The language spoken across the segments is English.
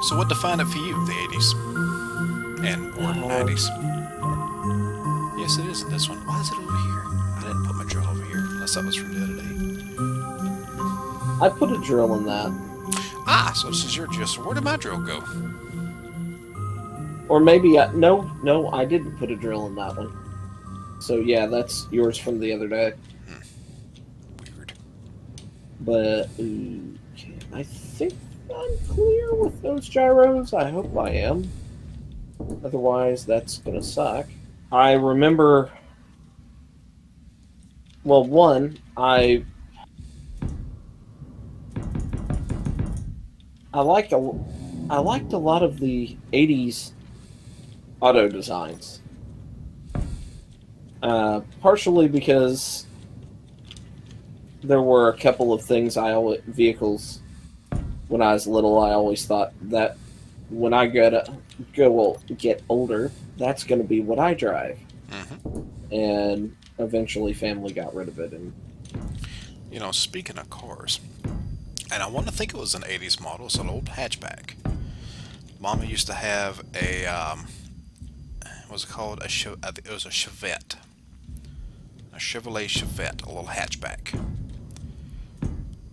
So what defined it for you, the 80s and or Uh, 90s? Yes, it is in this one. Why is it over here? I didn't put my drill over here, unless that was from the other day. I put a drill in that. Ah, so this is your drill. So where did my drill go? Or maybe no, I didn't put a drill in that one. So yeah, that's yours from the other day. Hmm, weird. But okay, I think I'm clear with those gyros. I hope I am. Otherwise, that's gonna suck. I remember. Well, one, I like a I liked a lot of the '80s auto designs. Partially because there were a couple of things vehicles when I was little. I always thought that when I get older, that's going to be what I drive. Hmm. And eventually, family got rid of it. And You know, speaking of cars, and I want to think it was an 80s model. It's an old hatchback. Mama used to have a, what was it called? It was a Chevette. A Chevrolet Chevette, a little hatchback.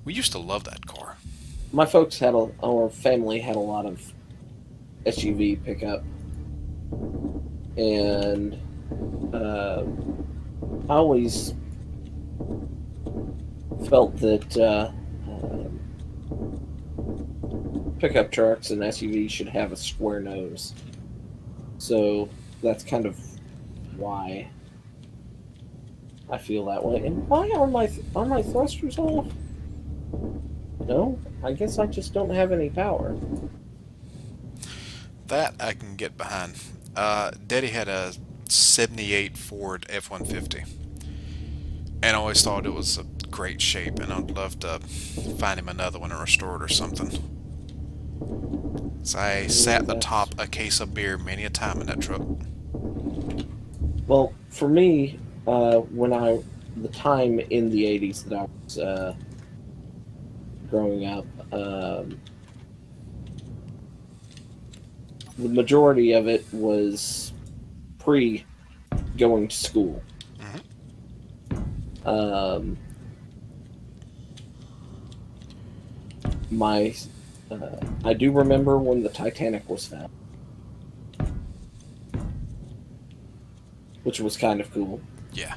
We used to love that car. my our family had a lot of SUV pickup, and uh, I always felt that pickup trucks and SUVs should have a square nose. So that's kind of why I feel that way. And why are my thrusters off? No, I guess I just don't have any power. That I can get behind. Daddy had a 78 Ford F-150, and I always thought it was a great shape, and I'd love to find him another one and restore it or something. So I sat That's atop a case of beer many a time in that truck. well for me. When I the time in the '80s that I was growing up, the majority of it was pre going to school. Hmm. Um, my I do remember when the Titanic was found, which was kind of cool. Yeah.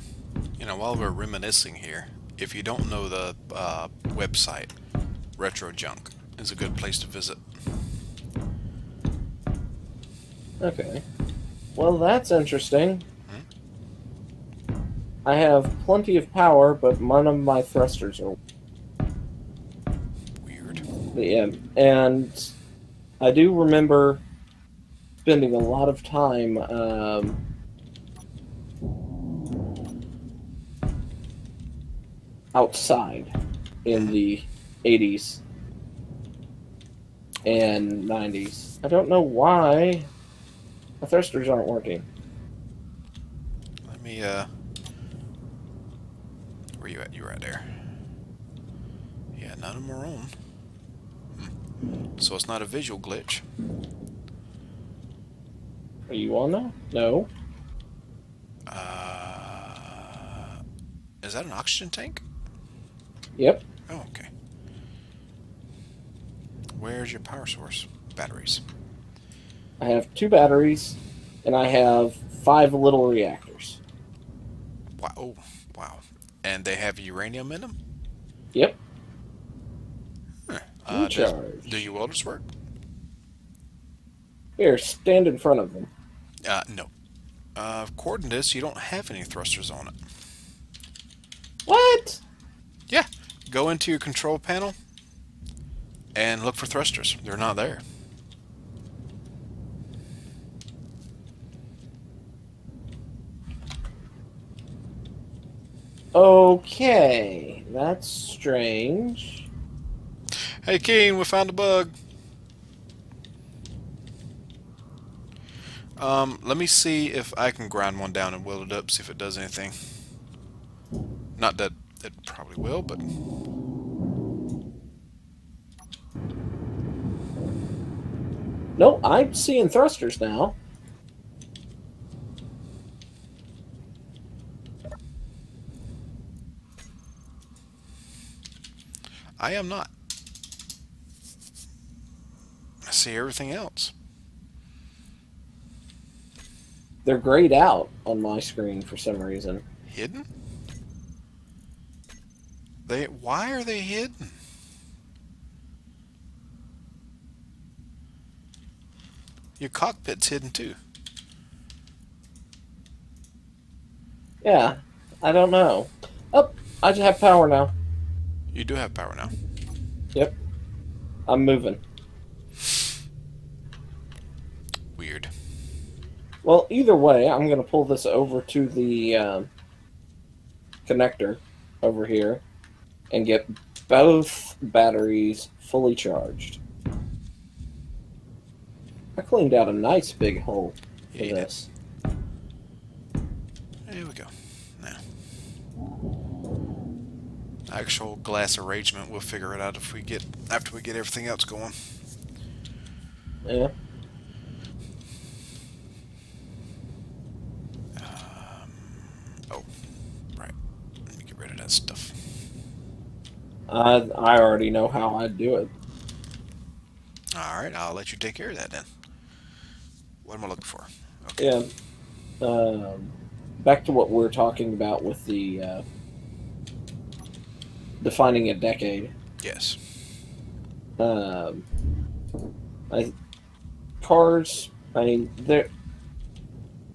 You know, while we're reminiscing here, if you don't know the website, Retro Junk is a good place to visit. Okay, well that's interesting. Hmm? I have plenty of power, but none of my thrusters are. Weird. Yeah, and I do remember spending a lot of time outside in Hmm. the '80s Okay. and '90s. I don't know why my thrusters aren't working. Let me, where you at? You right there. Yeah, none of them are on. So it's not a visual glitch. Are you on now? No. Uh, is that an oxygen tank? Yep. Oh, okay. Where's your power source? Batteries. I have two batteries, and I have five little reactors. Wow. Oh, wow. And they have uranium in them? Yep. Huh. Do Recharge. your welders work? Here, stand in front of them. No. According to this, you don't have any thrusters on it. What? Yeah. Go into your control panel and look for thrusters. They're not there. Okay, that's strange. Hey, Keen, we found a bug. Let me see if I can grind one down and weld it up, see if it does anything. Not that it probably will, but you No, I'm seeing thrusters now. I am not. I see everything else. They're grayed out on my screen for some reason. Hidden? Why are they hidden? Your cockpit's hidden too. Yeah, I don't know. Oh, I just have power now. You do have power now. Yep, I'm moving. Weird. Well, either way, I'm going to pull this over to the connector over here and get both batteries fully charged. I cleaned out a nice big hole Yeah, for you did. this. There we go. Now, actual glass arrangement, we'll figure it out after we get everything else going. Yeah. Oh, right. Let me get rid of that stuff. I already know how I'd do it. All right, I'll let you take care of that then. What am I looking for? Okay. Yeah. Um, Back to what we were talking about with the defining a decade. Yes. Um, I cars. I mean, they're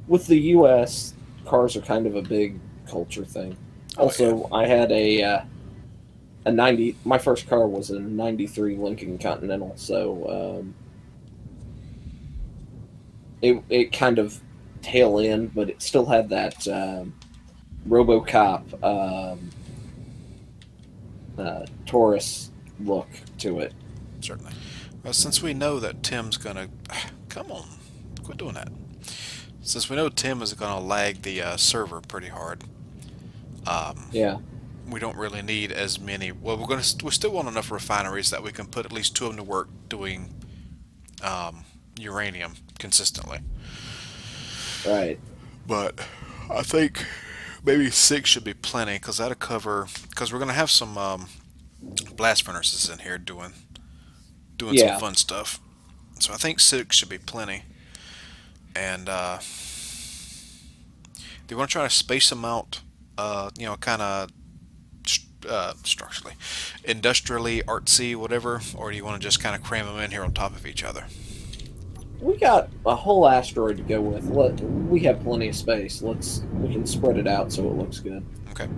with the U.S. Cars are kind of a big culture thing. Oh yeah. Also, I had a 90. My first car was a '93 Lincoln Continental, so it kind of tail end, but it still had that RoboCop Taurus look to it. Certainly. Well, since we know that Tim's gonna, come on, quit doing that. Since we know Tim is gonna lag the server pretty hard, um, Yeah, we don't really need as many. Well, we still want enough refineries that we can put at least two of them to work doing uranium consistently. right. But I think maybe six should be plenty because that'll cover. Because we're gonna have some blast furnaces in here doing some Yeah, fun stuff. So I think six should be plenty. And do you want to try to space them out? Kind of structurally, industrially, artsy, whatever, or do you want to just kind of cram them in here on top of each other? we got a whole asteroid to go with. We have plenty of space. We can spread it out so it looks good. Okay.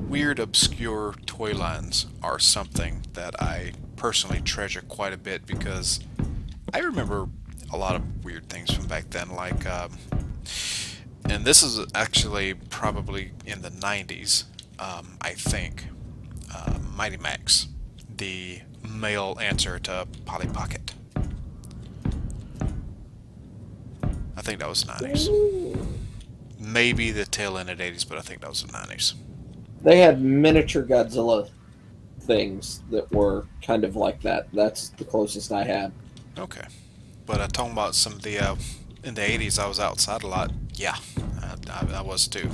Weird, obscure toy lines are something that I personally treasure quite a bit because I remember a lot of weird things from back then, like, and this is actually probably in the 90s, I think. Mighty Max, the male answer to Polly Pocket. I think that was the 90s. Ooh. Maybe the tail end of the 80s, but I think that was the 90s. They had miniature Godzilla things that were kind of like that. That's the closest I had. Okay. But talking about some of the, in the 80s, I was outside a lot. Yeah, I was too.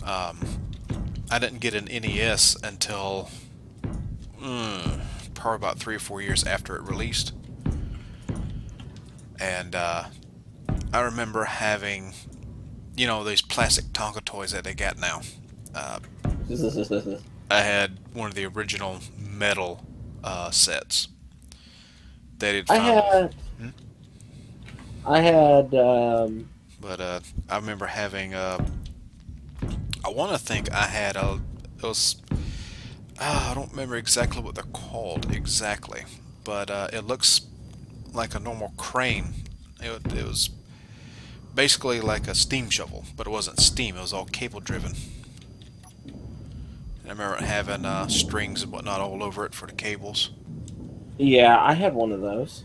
Um, I didn't get an NES until probably about 3 or 4 years after it released. And I remember having, these plastic Tonka toys that they got now. Uh, I had one of the original metal sets that it I found. had Hmm? I had But I remember having. I want to think I had a. It was. I don't remember exactly what they're called exactly, but it looks like a normal crane. It was basically like a steam shovel, but it wasn't steam. It was all cable driven. And I remember it having strings and whatnot all over it for the cables. yeah, I had one of those.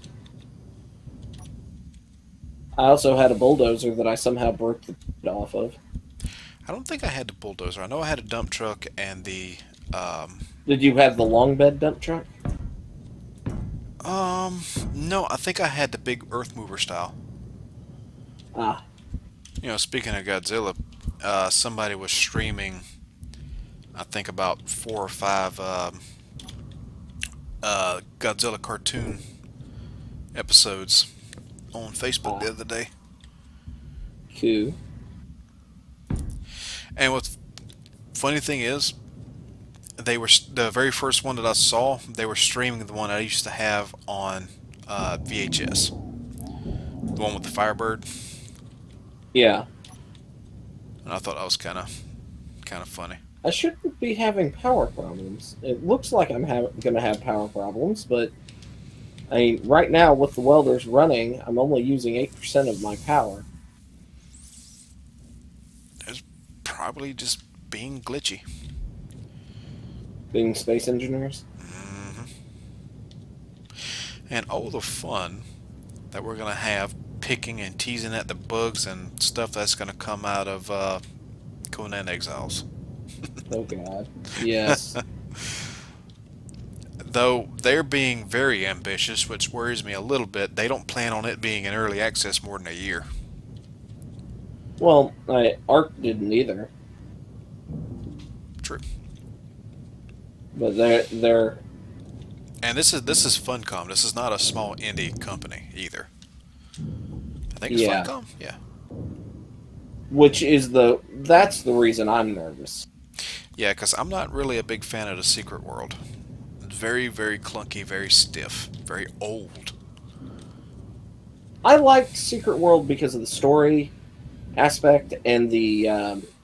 I also had a bulldozer that I somehow broke the off of. I don't think I had the bulldozer. I know I had a dump truck and the. Did you have the long bed dump truck? No, I think I had the big Earth mover style. Ah, Speaking of Godzilla, somebody was streaming, I think about 4 or 5 Godzilla cartoon episodes on Facebook the ah, other day. cool. And what's funny thing is, they were the very first one that I saw. They were streaming the one I used to have on VHS, the one with the Firebird, Yeah, and I thought that was kind of funny. I shouldn't be having power problems. It looks like I'm going to have power problems, but I mean, right now with the welders running, I'm only using 8% of my power. It's probably just being glitchy. Being space engineers. And all the fun that we're gonna have picking and teasing at the bugs and stuff that's gonna come out of Conan Exiles. Oh God. Yes. Though they're being very ambitious, which worries me a little bit. They don't plan on it being in early access more than a year. Well, Arc didn't either, True. but they're And this is Funcom. This is not a small indie company either. I think it's yeah. Funcom. Yeah. Which is that's the reason I'm nervous. Yeah, because I'm not really a big fan of the Secret World. It's very, very clunky, very stiff, very old. I liked Secret World because of the story aspect and the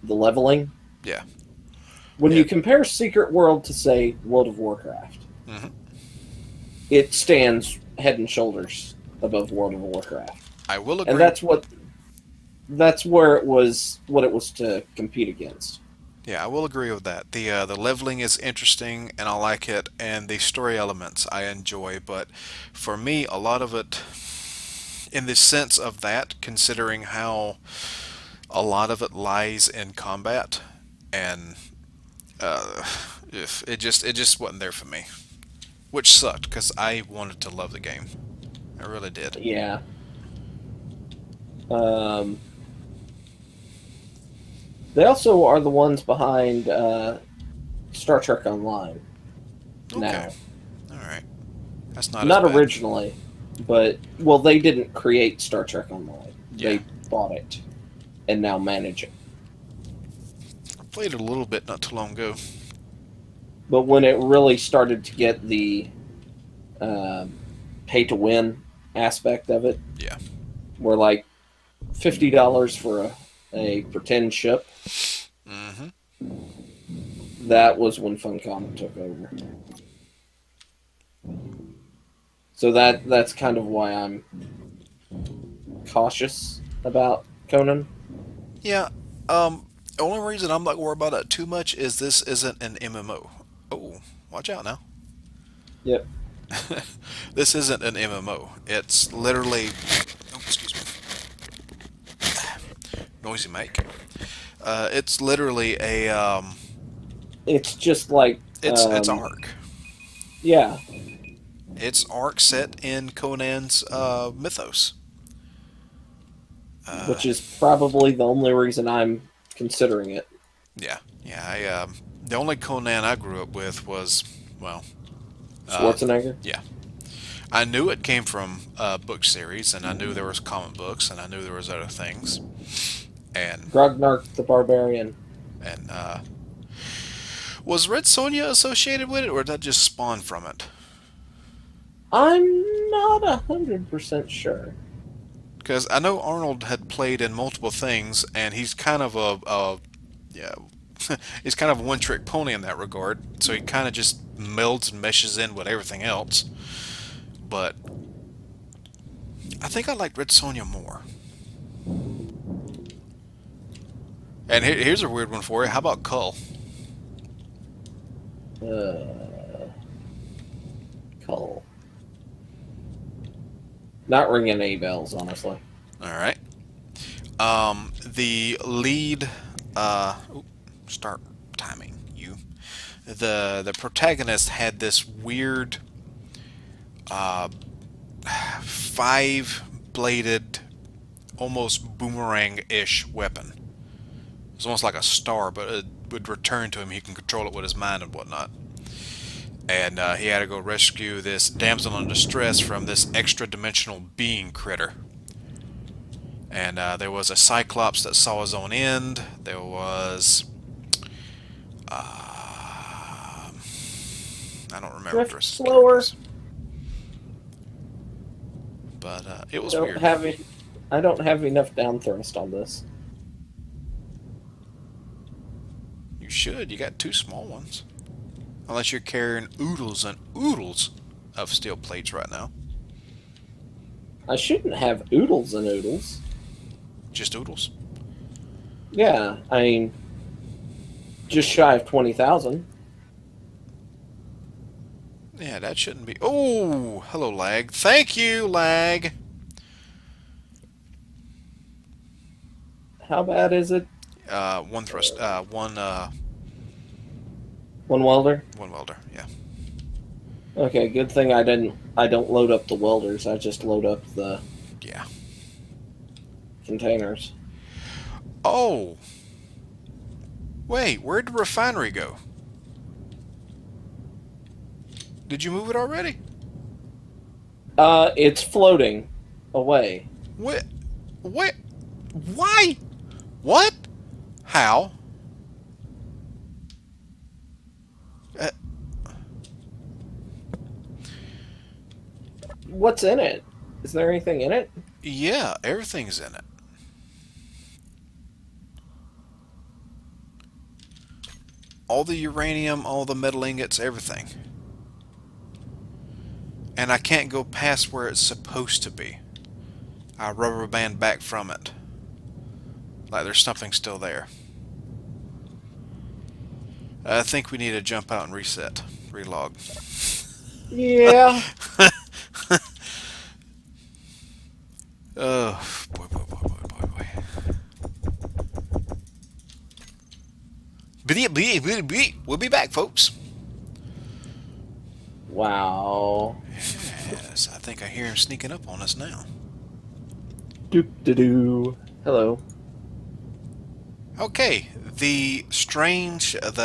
leveling. Yeah. When Yeah. you compare Secret World to say World of Warcraft, hmm it stands head and shoulders above World of Warcraft, I will and agree. that's where it was what it was to compete against. Yeah, I will agree with that. The leveling is interesting and I like it, and the story elements I enjoy. But for me, a lot of it, in the sense of that, considering how a lot of it lies in combat, and uh, if it just wasn't there for me, which sucked because I wanted to love the game. I really did. Yeah. Um, they also are the ones behind Star Trek Online Okay, now. all right, that's not as Not bad. originally, but well, they didn't create Star Trek Online. Yeah, They bought it and now manage it. I played it a little bit not too long ago. But when it really started to get the uh, pay to win aspect of it, Yeah. where like $50 for a pretend ship, hmm that was when Funcom took over. So that's kind of why I'm cautious about Conan. Yeah. The only reason I'm not worried about it too much is this isn't an MMO. Oh, watch out now. Yep. This isn't an MMO. It's literally. Oh, excuse me. Noisy make. It's literally a. It's just like It's Ark. yeah, It's Ark set in Conan's mythos. Uh, which is probably the only reason I'm considering it. yeah, yeah. The only Conan I grew up with was, well, uh, Schwarzenegger, yeah. I knew it came from a book series, and I knew there was comic books, and I knew there was other things, and Grognark the Barbarian. and was Red Sonja associated with it, or did that just spawn from it? I'm not 100% sure. Because I know Arnold had played in multiple things, and he's kind of a yeah, he's kind of a one-trick pony in that regard. So he kind of just melds and meshes in with everything else. But I think I like Red Sonja more. And here's a weird one for you. How about Cull? Uh, Cull. Not ringing any bells, honestly. All right. The lead. Start timing you. The protagonist had this weird uh, five-bladed, almost boomerang-ish weapon. It's almost like a star, but it would return to him. He can control it with his mind and whatnot. And he had to go rescue this damsel in distress from this extra-dimensional being critter. And there was a Cyclops that saw his own end. There was... I don't remember the Drift rest of the slower. characters. But it was Don't weird. have it. I don't have enough down thrust on this. You should. You got two small ones. Unless you're carrying oodles and oodles of steel plates right now. I shouldn't have oodles and oodles. Just oodles. Yeah, I mean, just shy of 20,000. Yeah, that shouldn't be... Oh, hello, lag. Thank you, lag. How bad is it? One thrust. One welder. One welder. Yeah. Okay, good thing I didn't. I don't load up the welders. I just load up the Yeah. containers. Oh. Wait, where'd the refinery go? Did you move it already? It's floating away. What? What? Why? What? How? Uh, What's in it? Is there anything in it? yeah, everything's in it. All the uranium, all the metal ingots, everything. And I can't go past where it's supposed to be. I rubber band back from it. Like there's something still there. I think we need to jump out and reset. Relog. Yeah. Oh, boy, boy, boy, boy, boy, boy. We'll be back, folks. Wow. Yes, I think I hear him sneaking up on us now. Doop de doo. Hello. Okay, the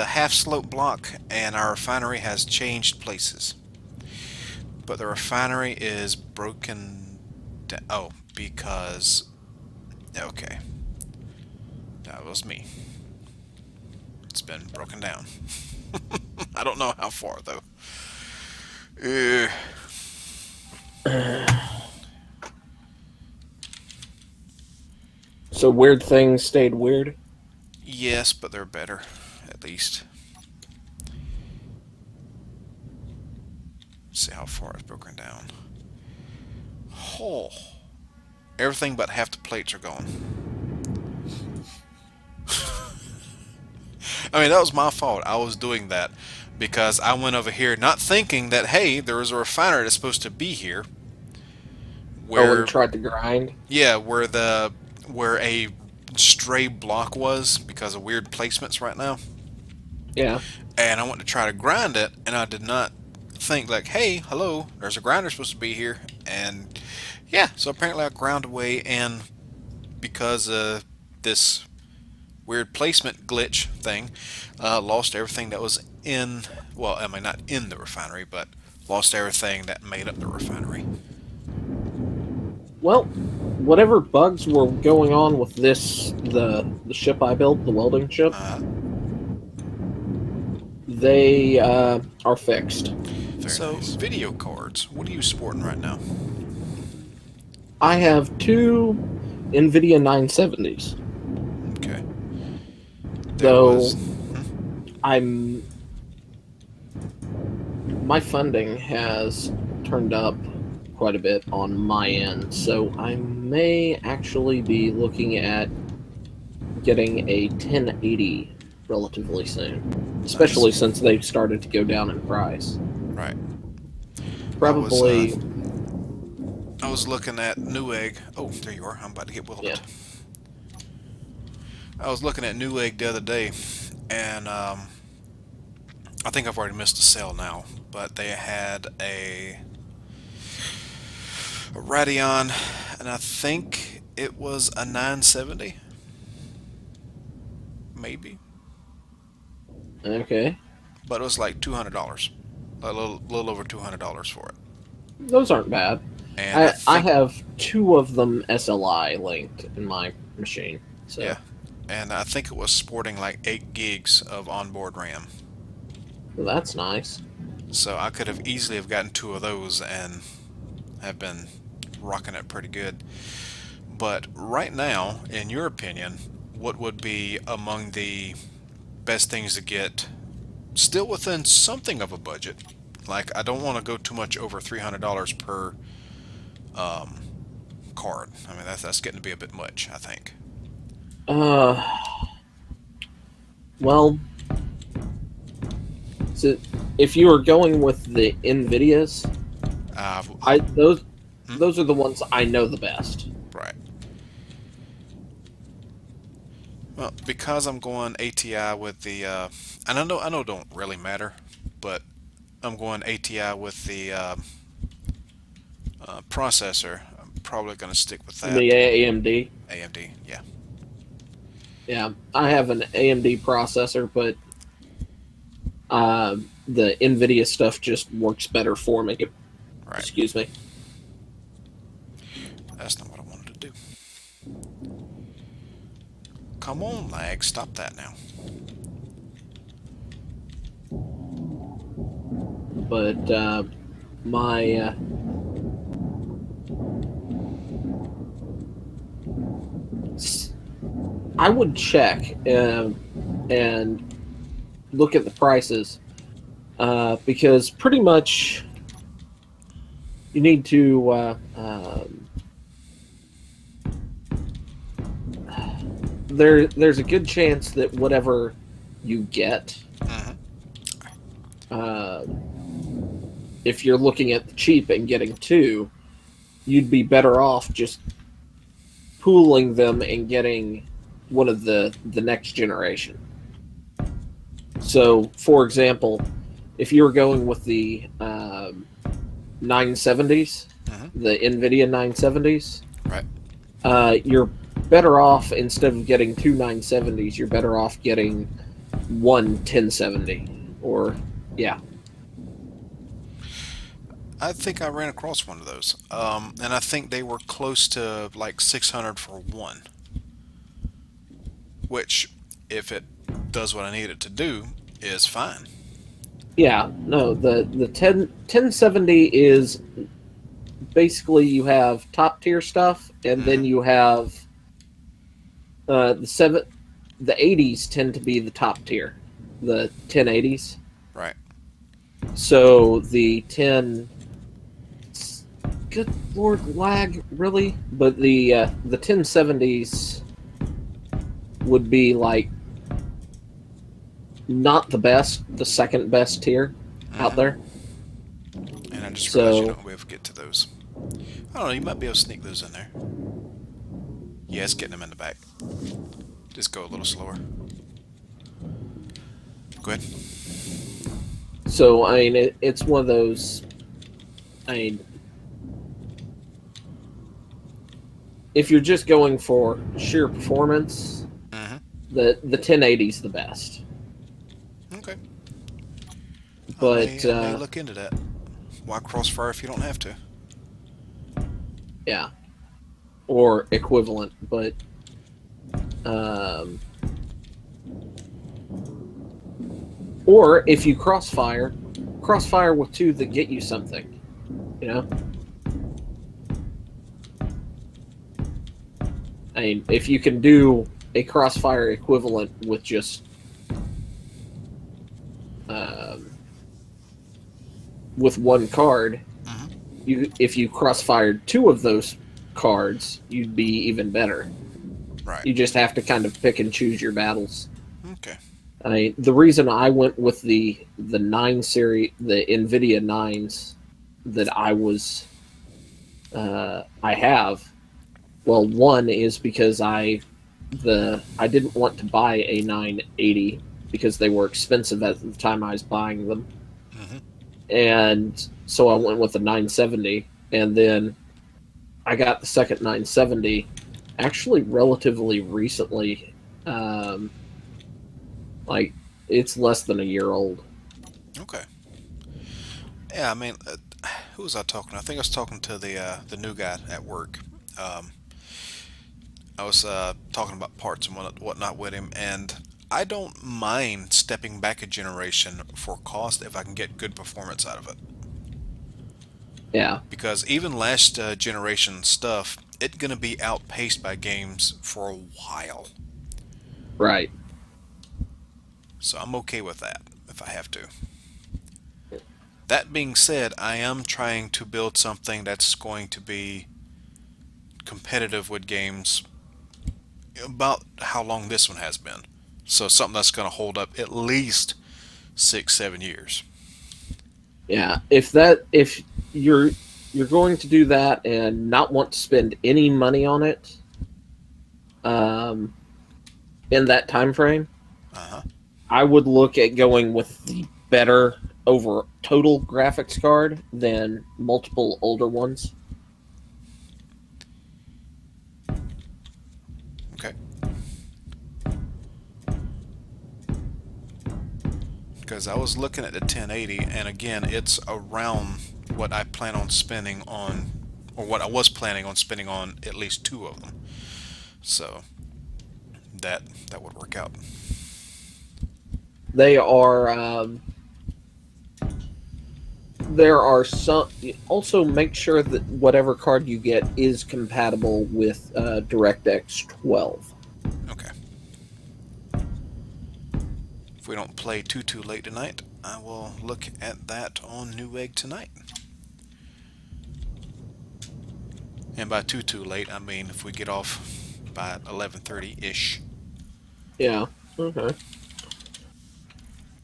half-slope block and our refinery has changed places. But the refinery is broken down. Oh, because... Okay. That was me. It's been broken down. I don't know how far, though. So weird things stayed weird? Yes, but they're better, at least. Let's see how far it's broken down. Oh. Everything but half the plates are gone. I mean, that was my fault. I was doing that because I went over here not thinking that, hey, there was a refinery that's supposed to be here. And tried to grind? Yeah, where a stray block was because of weird placements right now. Yeah. And I went to try to grind it, and I did not think like, hey, hello, there's a grinder supposed to be here. And yeah, so apparently I ground away, and because of this weird placement glitch thing, lost everything that was in, well, I mean, not in the refinery, but lost everything that made up the refinery. Well, whatever bugs were going on with the ship I built, the welding ship, they are fixed. So, nice. Video cards, what are you sporting right now? I have two NVIDIA 970s. Okay. My funding has turned up quite a bit on my end, so I may actually be looking at getting a 1080 relatively soon, especially since they've started to go down in price. Right. Probably. I was looking at Newegg. Oh, there you are. I'm about to get welded. Yeah. I was looking at Newegg the other day, and I think I've already missed a sale now, but they had a a Radeon, and I think it was a 970, maybe, Okay. but it was like $200, a little over $200 for it. Those aren't bad. And I I think, have two of them SLI linked in my machine. yeah, So and I think it was sporting like 8 gigs of onboard RAM. that's nice. So I could have easily have gotten two of those and have been rocking it pretty good. But right now, in your opinion, what would be among the best things to get still within something of a budget? Like, I don't want to go too much over $300 per um, card. I mean, that's getting to be a bit much, I think. Uh, well, so if you are going with the Nvidias, Uh, I those hmm? those are the ones I know the best. Right. Well, because I'm going ATI with the, and I know, don't really matter, but I'm going ATI with the processor. I'm probably going to stick with that. The AMD. AMD, yeah, Yeah, I have an AMD processor, but the Nvidia stuff just works better for me. right. Excuse me. That's not what I wanted to do. Come on, lag, stop that now. But my I would check and look at the prices because pretty much you need to. There's a good chance that whatever you get, Hmm. uh, if you're looking at the cheap and getting two, you'd be better off just pooling them and getting one of the next generation. So, for example, if you were going with the 970s, Hmm. the NVIDIA 970s, Right. you're better off instead of getting two 970s, you're better off getting one 1070. Or, yeah. I think I ran across one of those, and I think they were close to like 600 for one. Which, if it does what I need it to do, is fine. Yeah, no, the 1070 is basically you have top tier stuff, and then Hmm. you have the 80s tend to be the top tier, the 1080s. Right. So the 10, good lord, lag really, but the 1070s would be like not the best, the second best tier out Hmm. there. And I just realized you So don't be able to get to those. I don't know. You might be able to sneak those in there. Yeah, it's getting them in the back. Just go a little slower. Go ahead. so I mean it's one of those. I mean, if you're just going for sheer performance, Hmm. the 1080 is the best. Okay. I But may I may look into that. Why crossfire if you don't have to? yeah, or equivalent. But um, or if you crossfire with two that get you something. You know, I mean, if you can do a crossfire equivalent with just um, with one card, Hmm. you if you crossfired two of those cards, you'd be even better. Right. You just have to kind of pick and choose your battles. Okay. The reason I went with the 9 series, the Nvidia nines that I have. Well, one is because I didn't want to buy a 980 because they were expensive at the time I was buying them, Hmm. and so I went with a 970, and then I got the second 970 actually relatively recently. Um, like it's less than a year old. Okay. Yeah, I mean, who was I talking to? I think I was talking to the new guy at work. Um, I was talking about parts and whatnot with him, and I don't mind stepping back a generation for cost if I can get good performance out of it. Yeah, Because even last generation stuff, it's gonna be outpaced by games for a while. right. So I'm okay with that if I have to. That being said, I am trying to build something that's going to be competitive with games about how long this one has been. So something that's going to hold up at least 6, 7 years. Yeah, if you're you're going to do that and not want to spend any money on it, um, in that time frame, Uh huh. I would look at going with the better over total graphics card than multiple older ones. Okay. Because I was looking at the 1080, and again, it's around what I plan on spending on, or what I was planning on spending on at least two of them. So that that would work out. They are there are some. Also, make sure that whatever card you get is compatible with DirectX 12. Okay. If we don't play too late tonight, I will look at that on Newegg tonight. And by too late, I mean if we get off by 11:30 ish, Yeah. Okay.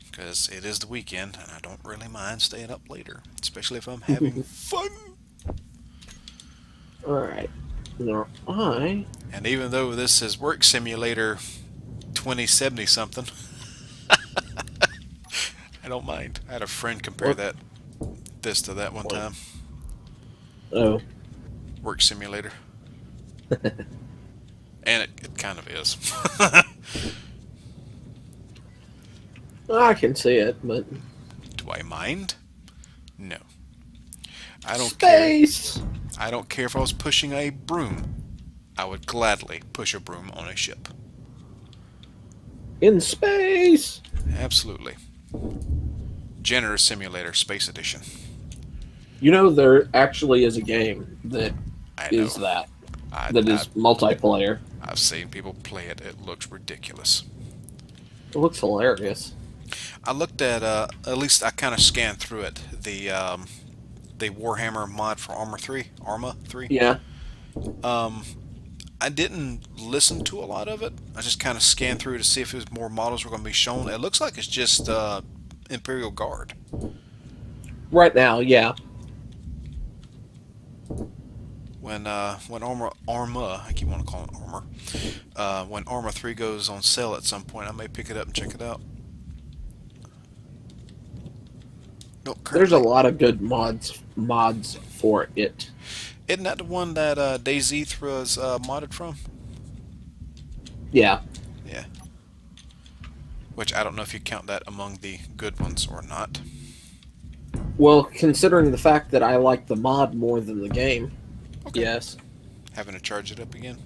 because it is the weekend and I don't really mind staying up later, especially if I'm having fun. All right. Now I. And even though this is Work Simulator 2070 something, I don't mind. I had a friend compare What? that this to that one What? time. Oh. Work Simulator, and it kind of is. I can see it, but Do I mind? No. I don't care. space I don't care if I was pushing a broom. I would gladly push a broom on a ship. in space. Absolutely. Janitor Simulator Space Edition. You know, there actually is a game that I know. is that I, that I, is multiplayer. I've seen people play it. It looks ridiculous. It looks hilarious. I looked at least I kind of scanned through it. The Warhammer mod for Arma 3. Yeah. Um, I didn't listen to a lot of it. I just kind of scanned through to see if there's more models were going to be shown. It looks like it's just Imperial Guard. Right now, yeah. When Arma, I keep wanting to call it Armor. When Arma 3 goes on sale at some point, I may pick it up and check it out. No, There's a currently, lot of good mods for it. isn't that the one that DayZ was modded from? Yeah. Yeah. Which I don't know if you count that among the good ones or not. Well, considering the fact that I like the mod more than the game, Okay. yes. Having to charge it up again?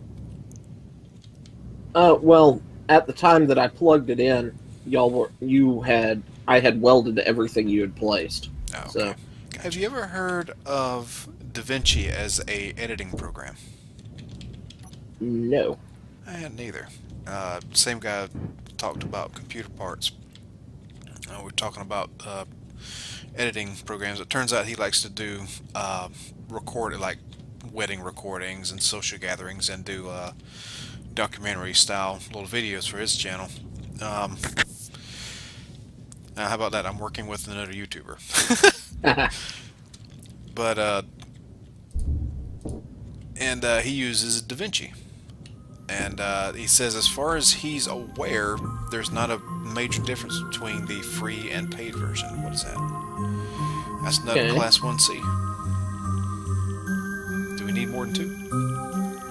Well, at the time that I plugged it in, I had welded everything you had placed. Oh, okay. So, Have you ever heard of DaVinci as a editing program? no. I hadn't either. Same guy talked about computer parts. We're talking about editing programs. It turns out he likes to do like wedding recordings and social gatherings and do documentary style little videos for his channel. How about that? I'm working with another YouTuber. But he uses DaVinci, and he says as far as he's aware, there's not a major difference between the free and paid version. What is that? That's not Okay. Class 1C. Do we need more than two?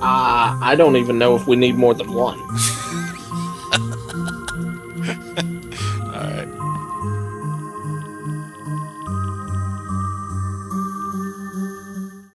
I don't even know if we need more than one.